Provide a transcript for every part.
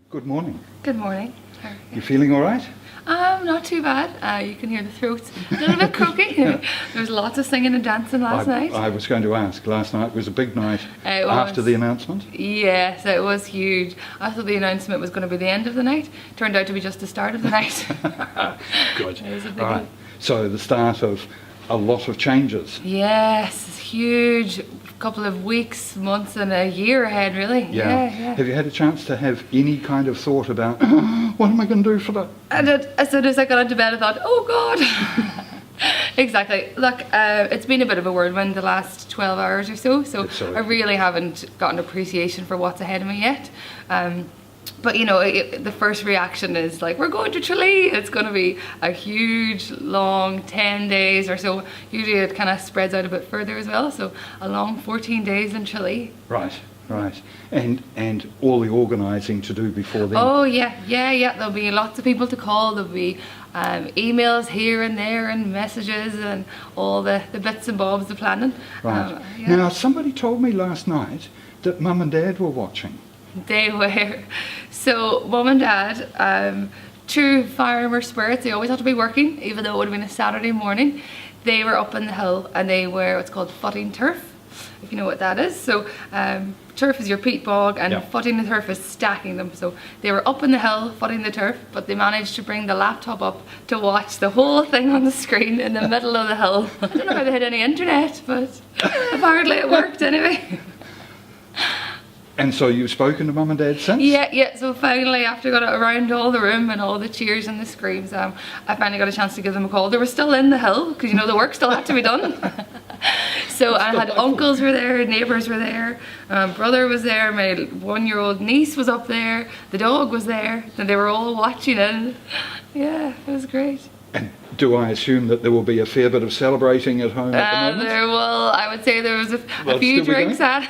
Good morning. Good morning. You feeling all right? Not too bad. You can hear the throats a little bit croaky. There was lots of singing and dancing last night. I was going to ask. Last night was a big night after the announcement. Yes, it was huge. I thought the announcement was going to be the end of the night. Turned out to be just the start of the night. Good. It was a big All right. So the start of a lot of changes. Yes, huge. Couple of weeks, months and a year ahead, really. Yeah. Have you had a chance to have any kind of thought about what am I going to do for that? And as soon as I got into bed, I thought, oh God. Exactly. Look, it's been a bit of a whirlwind the last 12 hours or so, I really haven't got an appreciation for what's ahead of me yet. But you know, the first reaction is like, we're going to Tralee. It's going to be a huge, long 10 days or so. Usually it kind of spreads out a bit further as well. So a long 14 days in Tralee. Right. And all the organising to do before then. Oh yeah. There'll be lots of people to call. There'll be emails here and there and messages and all the bits and bobs of planning. Right. Now, somebody told me last night that Mum and Dad were watching. They were. So Mum and Dad, true farmer spirits, they always have to be working, even though it would have been a Saturday morning. They were up on the hill and they were what's called footing turf, if you know what that is. So turf is your peat bog and footing the turf is stacking them. So they were up on the hill footing the turf, but they managed to bring the laptop up to watch the whole thing on the screen in the middle of the hill. I don't know how they had any internet, but apparently it worked anyway. And so you've spoken to Mum and Dad since? Yeah. So finally, after I got around all the room and all the cheers and the screams, I finally got a chance to give them a call. They were still in the hill because you know the work still had to be done. So I had uncles were there, neighbours were there, brother was there, my 1-year-old niece was up there, the dog was there, and they were all watching it. Yeah, it was great. And do I assume that there will be a fair bit of celebrating at home at the moment? There will. I would say there was a few drinks at.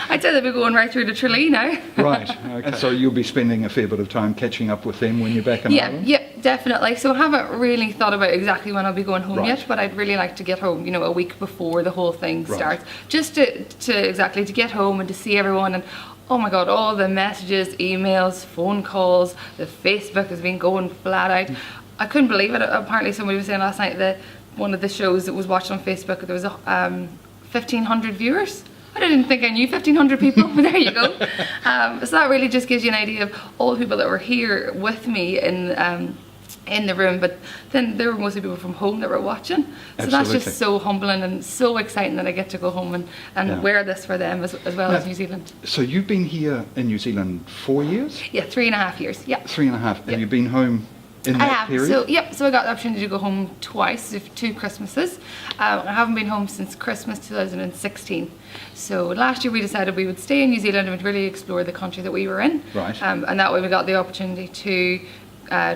I'd say they'll be going right through to Tralee now. Right. Okay. And so you'll be spending a fair bit of time catching up with them when you're back in Ireland? Yeah, definitely. So I haven't really thought about exactly when I'll be going home yet, but I'd really like to get home, you know, a week before the whole thing starts. Just to get home and to see everyone. And oh my God, all the messages, emails, phone calls, the Facebook has been going flat out. I couldn't believe it. Apparently somebody was saying last night that one of the shows that was watched on Facebook, there was 1,500 viewers. I didn't think I knew 1,500 people, but there you go. So that really just gives you an idea of all the people that were here with me in the room, but then there were mostly people from home that were watching. So that's just so humbling and so exciting that I get to go home and wear this for them as well as New Zealand. So you've been here in New Zealand 4 years? Yeah, 3.5 years, yeah. 3.5, and you've been home in that period? So I got the opportunity to go home twice, 2 Christmases. I haven't been home since Christmas 2016. So last year we decided we would stay in New Zealand and we'd really explore the country that we were in. Right. And that way we got the opportunity to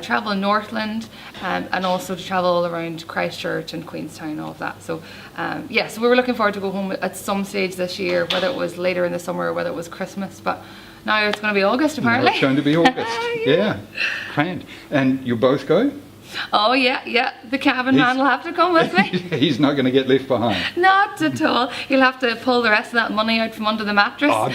travel in Northland and also to travel all around Christchurch and Queenstown, all of that. So so we were looking forward to go home at some stage this year, whether it was later in the summer or whether it was Christmas. But now it's going to be August, apparently. Now it's going to be August. Yeah, grand. And you both go? Oh yeah. The cabin man will have to come with me. He's not going to get left behind. Not at all. He'll have to pull the rest of that money out from under the mattress. Oh,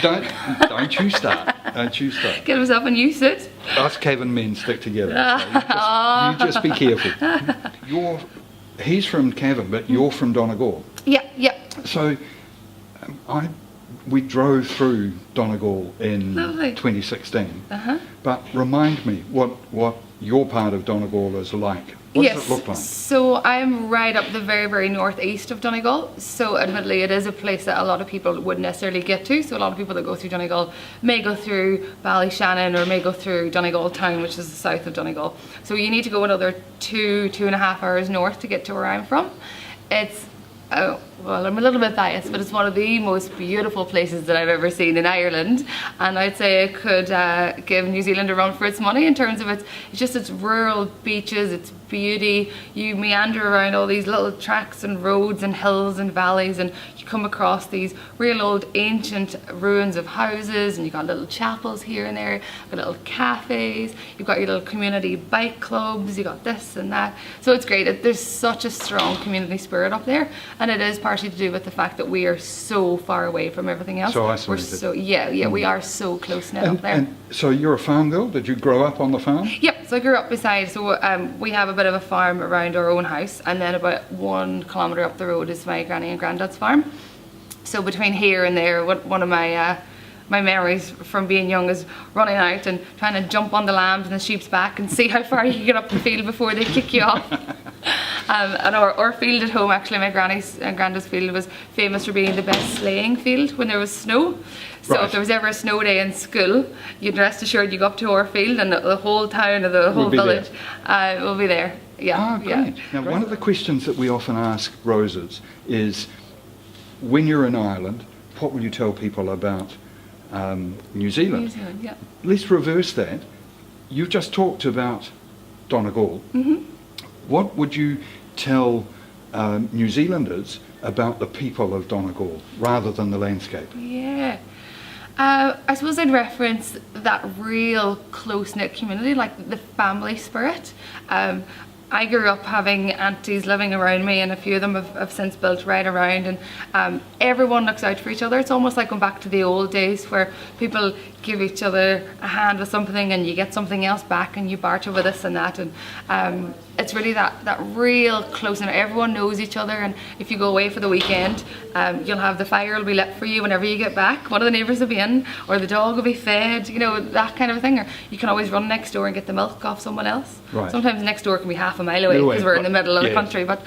don't you start. Don't you start. Get himself a new suit. Us cabin men stick together. So you just be careful. He's from Cavan, but you're from Donegal. Yeah. So we drove through Donegal in 2016. But remind me what your part of Donegal is like. What does it look like? So I'm right up the very, very northeast of Donegal. So admittedly it is a place that a lot of people wouldn't necessarily get to. So a lot of people that go through Donegal may go through Ballyshannon or may go through Donegal town, which is the south of Donegal. So you need to go another 2.5 hours north to get to where I'm from. It's well, I'm a little bit biased, but it's one of the most beautiful places that I've ever seen in Ireland, and I'd say it could give New Zealand a run for its money in terms of its rural beaches, its beauty. You meander around all these little tracks and roads and hills and valleys, and you come across these real old ancient ruins of houses, and you've got little chapels here and there, got little cafes, you've got your little community bike clubs, you got this and that. So it's great. There's such a strong community spirit up there, and it is partially to do with the fact that we are so far away from everything else. So isolated. We are so close knit up there. And so you're a farm girl? Did you grow up on the farm? Yep, so I grew up beside, so we have a bit of a farm around our own house, and then about 1 kilometre up the road is my granny and granddad's farm. So between here and there, one of my memories from being young is running out and trying to jump on the lambs and the sheep's back and see how far you can get up the field before they kick you off. And our field at home, actually, my granny's and granddad's field was famous for being the best sleighing field when there was snow. So if there was ever a snow day in school, you'd rest assured you go up to our field and the whole town or the whole village will be there. Yeah. Oh, great. Now, one of the questions that we often ask roses is, when you're in Ireland, what will you tell people about New Zealand? New Zealand, yeah. Let's reverse that. You've just talked about Donegal. Mm-hmm. What would you tell New Zealanders about the people of Donegal rather than the landscape? Yeah. I suppose I'd reference that real close-knit community, like the family spirit. I grew up having aunties living around me, and a few of them have since built right around, and everyone looks out for each other. It's almost like going back to the old days where people give each other a hand with something and you get something else back and you barter with this and that, and it's really that real close, and everyone knows each other. And if you go away for the weekend, you'll have the fire will be lit for you whenever you get back. One of the neighbours will be in, or the dog will be fed, you know, that kind of thing. Or you can always run next door and get the milk off someone else. Right. Sometimes next door can be half a mile away because we're in the middle of the country, but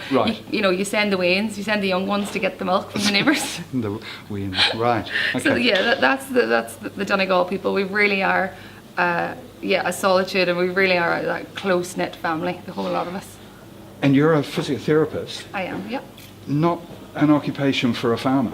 you send the wains, you send the young ones to get the milk from the neighbours. The wains, right. Okay. So yeah, that's the Donegal people. We really are a solitude, and we really are that close-knit family, the whole lot of us. And you're a physiotherapist. I am, yep. Not an occupation for a farmer.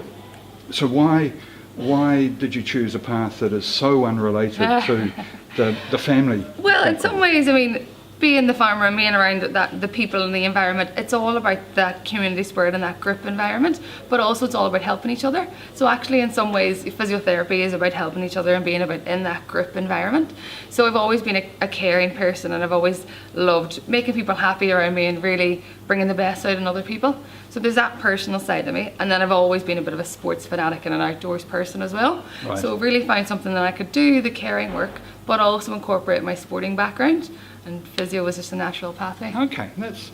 So why did you choose a path that is so unrelated to the family? Well, in some ways, I mean, being the farmer and being around the people and the environment, it's all about that community spirit and that group environment, but also it's all about helping each other. So actually, in some ways, physiotherapy is about helping each other and being about in that group environment. So I've always been a caring person, and I've always loved making people happy around me and really bringing the best out in other people. So there's that personal side of me, and then I've always been a bit of a sports fanatic and an outdoors person as well. Right. So really find something that I could do, the caring work, but also incorporate my sporting background. And physio was just a natural pathway. Okay, that's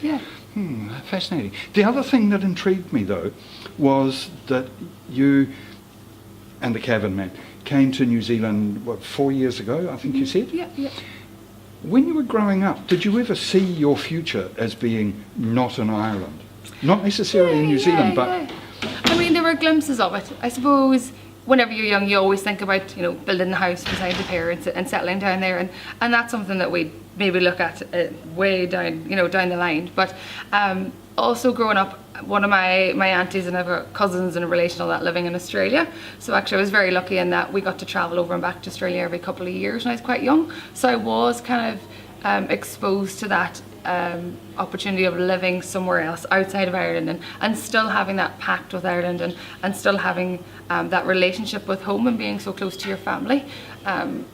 fascinating. The other thing that intrigued me, though, was that you and the cabin man came to New Zealand, 4 years ago, I think you said? Yeah. When you were growing up, did you ever see your future as being not in Ireland? Not necessarily in New Zealand, but... I mean, there were glimpses of it. I suppose whenever you're young, you always think about, building a house beside the parents and settling down there, and that's something that we maybe look at way down, down the line. But also growing up, one of my aunties and I've got cousins and a relation all that living in Australia. So actually I was very lucky in that we got to travel over and back to Australia every couple of years when I was quite young. So I was kind of exposed to that opportunity of living somewhere else outside of Ireland, and still having that pact with Ireland, and still having that relationship with home and being so close to your family.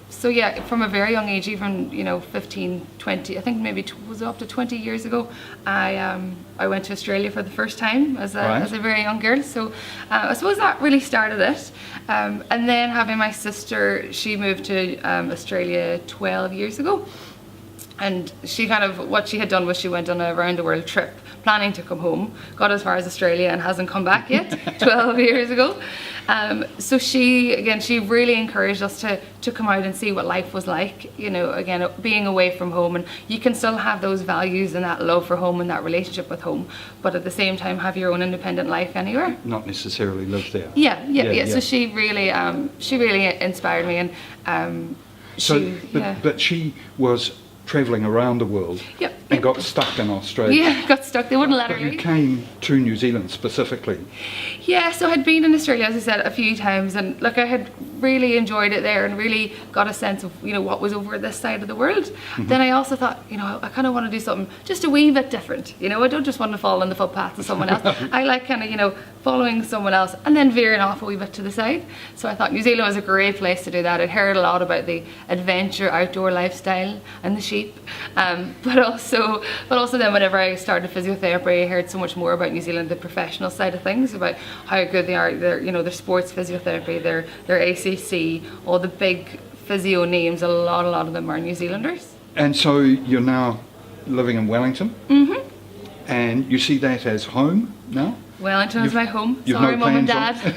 So yeah, from a very young age, even 15, 20, I think maybe was up to 20 years ago, I went to Australia for the first time as a very young girl. So I suppose that really started it. And then having my sister, she moved to Australia 12 years ago. And she what she had done was she went on a round the world trip, planning to come home, got as far as Australia and hasn't come back yet, 12 years ago. So she really encouraged us to come out and see what life was like, again, being away from home, and you can still have those values and that love for home and that relationship with home, but at the same time have your own independent life anywhere. Not necessarily live there. Yeah. So she really inspired me, and but she was travelling around the world and got stuck in Australia. Yeah, got stuck. They wouldn't let her leave. You came to New Zealand specifically. Yeah, so I'd been in Australia, as I said, a few times, and look, I had really enjoyed it there and really got a sense of what was over this side of the world. Mm-hmm. Then I also thought, I kind of want to do something just a wee bit different. I don't just want to follow in the footpaths of someone else. I like kind of following someone else and then veering off a wee bit to the side. So I thought New Zealand was a great place to do that. I'd heard a lot about the adventure outdoor lifestyle and the sheep, but also So, but also then whenever I started physiotherapy, I heard so much more about New Zealand, the professional side of things, about how good they are. Their sports physiotherapy, their ACC, all the big physio names. A lot of them are New Zealanders. And so you're now living in Wellington, and you see that as home now? Wellington is my home. Sorry, Mum and Dad.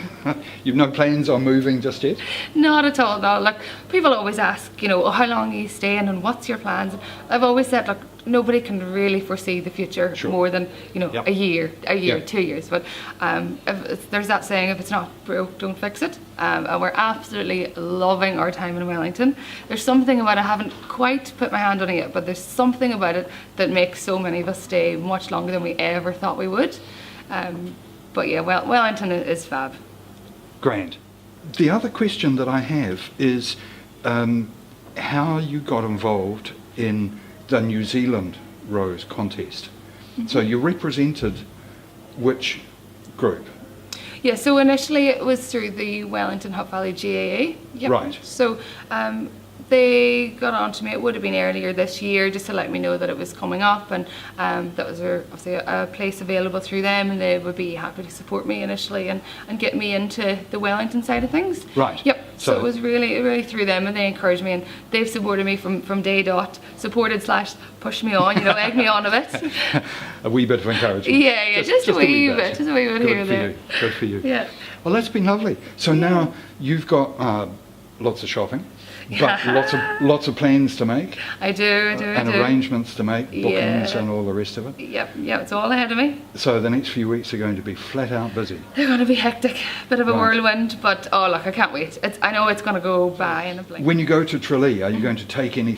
You've no plans on moving just yet? Not at all, no. Look, people always ask, oh, how long are you staying and what's your plans? I've always said, look, nobody can really foresee the future more than, a year, 2 years. But there's that saying, if it's not broke, don't fix it. And we're absolutely loving our time in Wellington. There's something about it, I haven't quite put my hand on it yet, but there's something about it that makes so many of us stay much longer than we ever thought we would. But yeah, Wellington is fab. Grand. The other question that I have is how you got involved in the New Zealand Rose contest. So you represented which group? Yeah, so initially it was through the Wellington Hutt Valley GAA. Yep. Right. So they got on to me, it would have been earlier this year, just to let me know that it was coming up, and that was obviously a place available through them, and they would be happy to support me initially and get me into the Wellington side of things. Right. Yep. So it was really through them, and they encouraged me, and they've supported me from day dot, pushed me on, egged me on a bit. A wee bit of encouragement. Yeah, just a wee bit here and there. Good for you. Yeah. Well, that's been lovely. So now you've got lots of shopping, but lots of plans to make. I do. And arrangements to make, bookings and all the rest of it. Yep, it's all ahead of me. So the next few weeks are going to be flat out busy. They're going to be hectic, bit of a whirlwind, but oh look, I can't wait. I know it's going to go by in a blink. When you go to Tralee, are you going to take any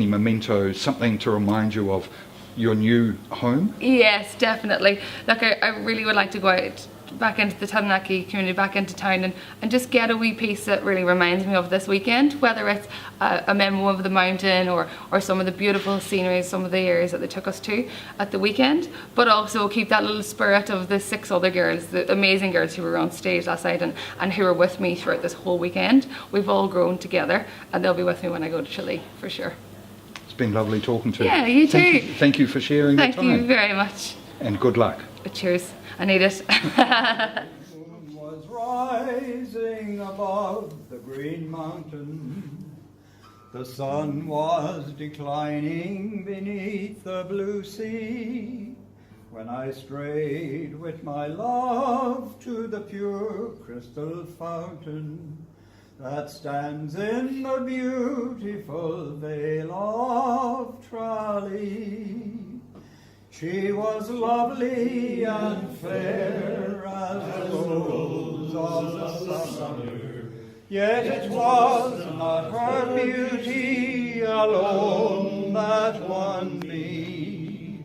mementos, something to remind you of your new home? Yes, definitely. Look, I really would like to go out back into the Taranaki community, back into town, and just get a wee piece that really reminds me of this weekend, whether it's a memo of the mountain or some of the beautiful scenery, some of the areas that they took us to at the weekend, but also keep that little spirit of the 6 other girls, the amazing girls who were on stage last night and who were with me throughout this whole weekend. We've all grown together, and they'll be with me when I go to Tralee, for sure. It's been lovely talking to you. Yeah, you too. Thank you for sharing your time. Thank you very much. And good luck. Cheers. I need it. The moon was rising above the green mountain. The sun was declining beneath the blue sea. When I strayed with my love to the pure crystal fountain that stands in the beautiful vale of Tralee. She was lovely and fair as the rose of the summer, yet it was not her beauty alone that won me.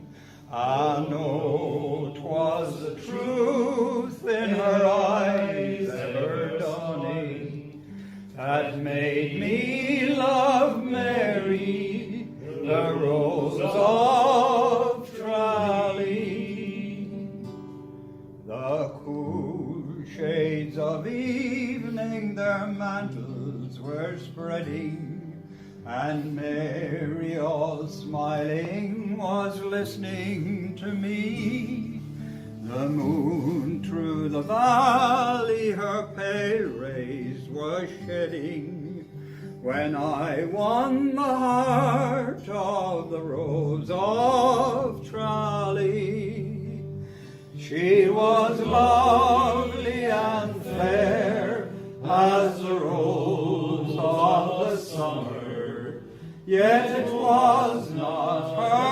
I know 'twas the truth in her eyes ever dawning that made me love Mary, the rose of Tralee. The cool shades of evening their mantles were spreading, and Mary, all smiling, was listening to me. The moon through the valley her pale rays was shedding, when I won the heart of the rose of Tralee. She was lovely and fair as the rose of the summer, yet it was not her